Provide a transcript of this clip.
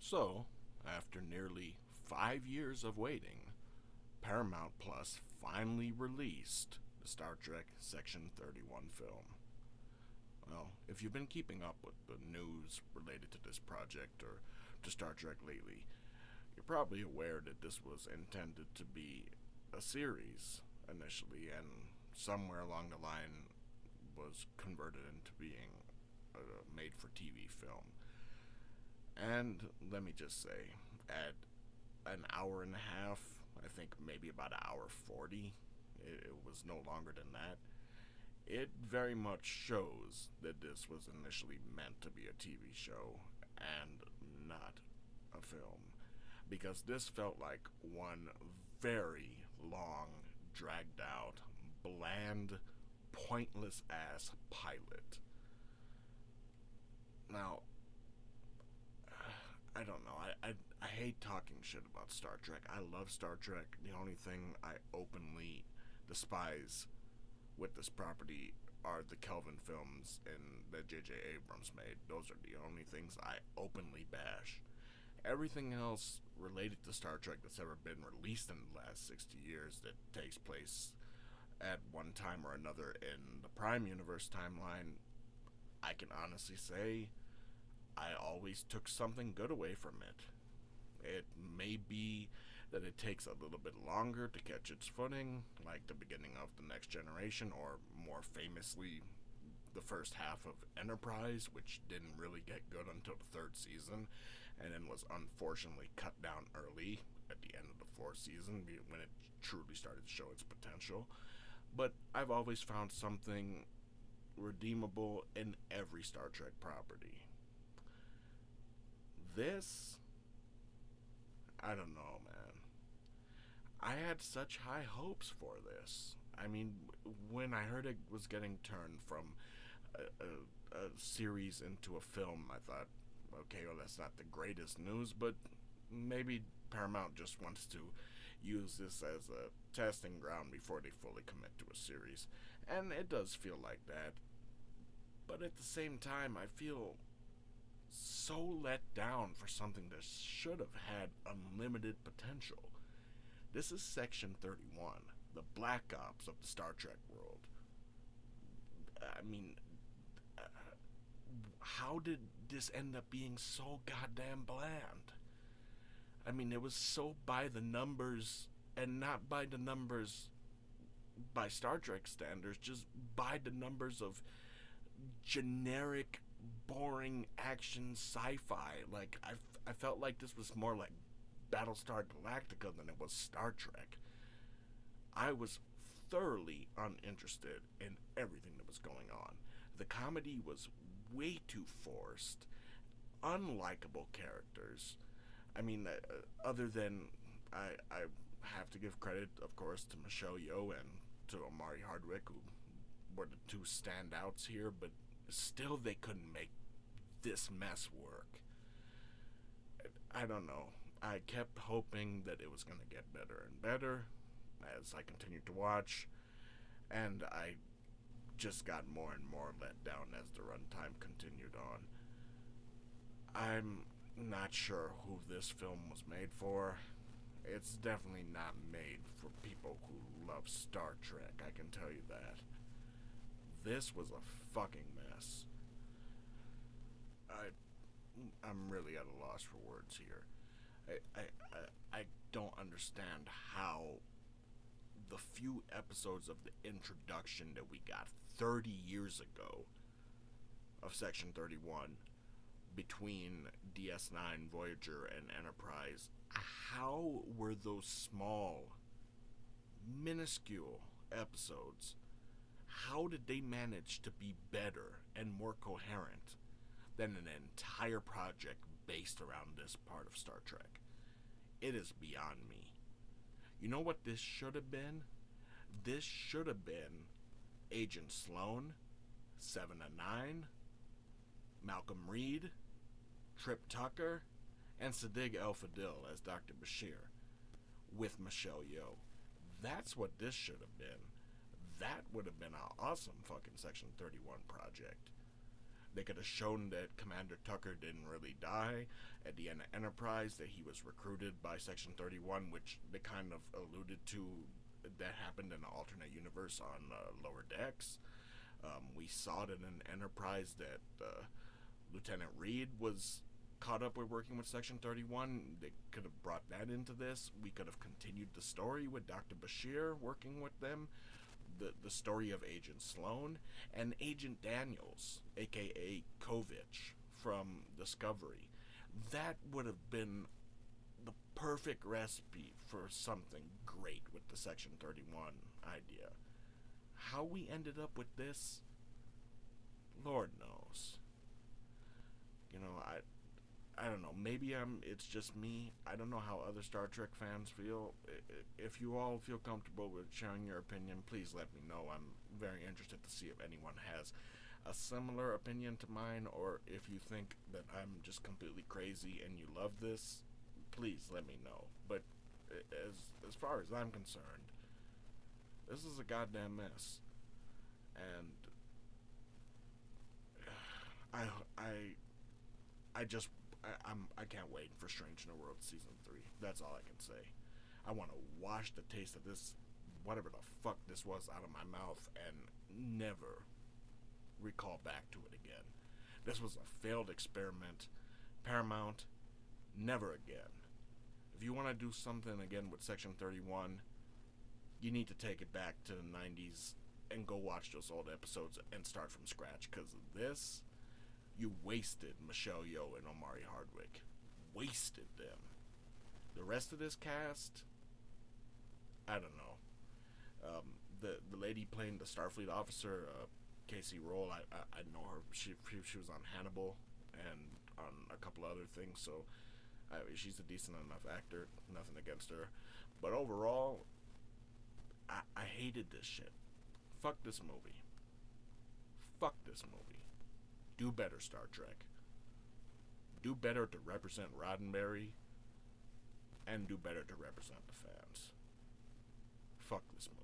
So, after nearly 5 years of waiting, Paramount Plus finally released the Star Trek Section 31 film. Well, if you've been keeping up with the news related to this project or to Star Trek lately, you're probably aware that this was intended to be a series initially, and somewhere along the line was converted into being a made for TV film. And let me just say, at an hour and a half, I think maybe about an hour 40, it was no longer than that. It very much shows that this was initially meant to be a TV show and not a film. Because this felt like one very long, dragged out, bland, pointless ass pilot. Now, I don't know. I hate talking shit about Star Trek. I love Star Trek. The only thing I openly despise with this property are the Kelvin films and that J.J. Abrams made. Those are the only things I openly bash. Everything else related to Star Trek that's ever been released in the last 60 years that takes place at one time or another in the Prime Universe timeline, I can honestly say I always took something good away from it. It may be that it takes a little bit longer to catch its footing, like the beginning of The Next Generation, or more famously, the first half of Enterprise, which didn't really get good until the third season, and then was unfortunately cut down early at the end of the fourth season when it truly started to show its potential. But I've always found something redeemable in every Star Trek property. This, I don't know, man. I had such high hopes for this. I mean, when I heard it was getting turned from a series into a film, I thought, okay, well, that's not the greatest news, but maybe Paramount just wants to use this as a testing ground before they fully commit to a series. And it does feel like that. But at the same time, I feel so let down for something that should have had unlimited potential. This is Section 31, the Black Ops of the Star Trek world. I mean, how did this end up being so goddamn bland? I mean, it was so by the numbers, and not by the numbers by Star Trek standards, just by the numbers of generic, boring action sci-fi. Like, I felt like this was more like Battlestar Galactica than it was Star Trek. I was thoroughly uninterested in everything that was going on. The comedy was way too forced, unlikable characters. I mean, other than I have to give credit, of course, to Michelle Yeoh and to Omari Hardwick, who were the two standouts here, but still they couldn't make this mess work. I don't know. I kept hoping that it was going to get better and better as I continued to watch, and I just got more and more let down as the runtime continued on. I'm not sure who this film was made for. It's definitely not made for people who love Star Trek, I can tell you that. This was a fucking mess. I'm really at a loss for words here. I don't understand how the few episodes of the introduction that we got 30 years ago of Section 31 between DS9, Voyager, and Enterprise, how were those small, minuscule episodes, how did they manage to be better and more coherent than an entire project based around this part of Star Trek? It is beyond me. You know what this should have been? This should have been Agent Sloan, Seven of Nine, Malcolm Reed, Trip Tucker, and Sadiq El-Fadil as Dr. Bashir, with Michelle Yeoh. That's what this should have been. That would have been an awesome fucking Section 31 project. They could have shown that Commander Tucker didn't really die at the end of Enterprise, that he was recruited by Section 31, which they kind of alluded to that happened in an alternate universe on Lower Decks. We saw it in Enterprise that Lieutenant Reed was caught up with working with Section 31. They could have brought that into this. We could have continued the story with Dr. Bashir working with them. The story of Agent Sloan and Agent Daniels, aka Kovich from Discovery. That would have been the perfect recipe for something great with the Section 31 idea. How we ended up with this, Lord knows. You know, I don't know. Maybe it's just me. I don't know how other Star Trek fans feel. If you all feel comfortable with sharing your opinion, please let me know. I'm very interested to see if anyone has a similar opinion to mine, or if you think that I'm just completely crazy and you love this, please let me know. But as far as I'm concerned, this is a goddamn mess. And I can't wait for Strange New World Season 3. That's all I can say. I want to wash the taste of this, whatever the fuck this was, out of my mouth and never recall back to it again. This was a failed experiment. Paramount, never again. If you want to do something again with Section 31, you need to take it back to the 90s and go watch those old episodes and start from scratch, because this, you wasted Michelle Yeoh and Omari Hardwick. Wasted them. The rest of this cast, I don't know. The lady playing the Starfleet officer, Casey Roll, I know her. She was on Hannibal and on a couple other things, so she's a decent enough actor. Nothing against her. But overall, I hated this shit. Fuck this movie. Fuck this movie. Do better, Star Trek. Do better to represent Roddenberry, and do better to represent the fans. Fuck this movie.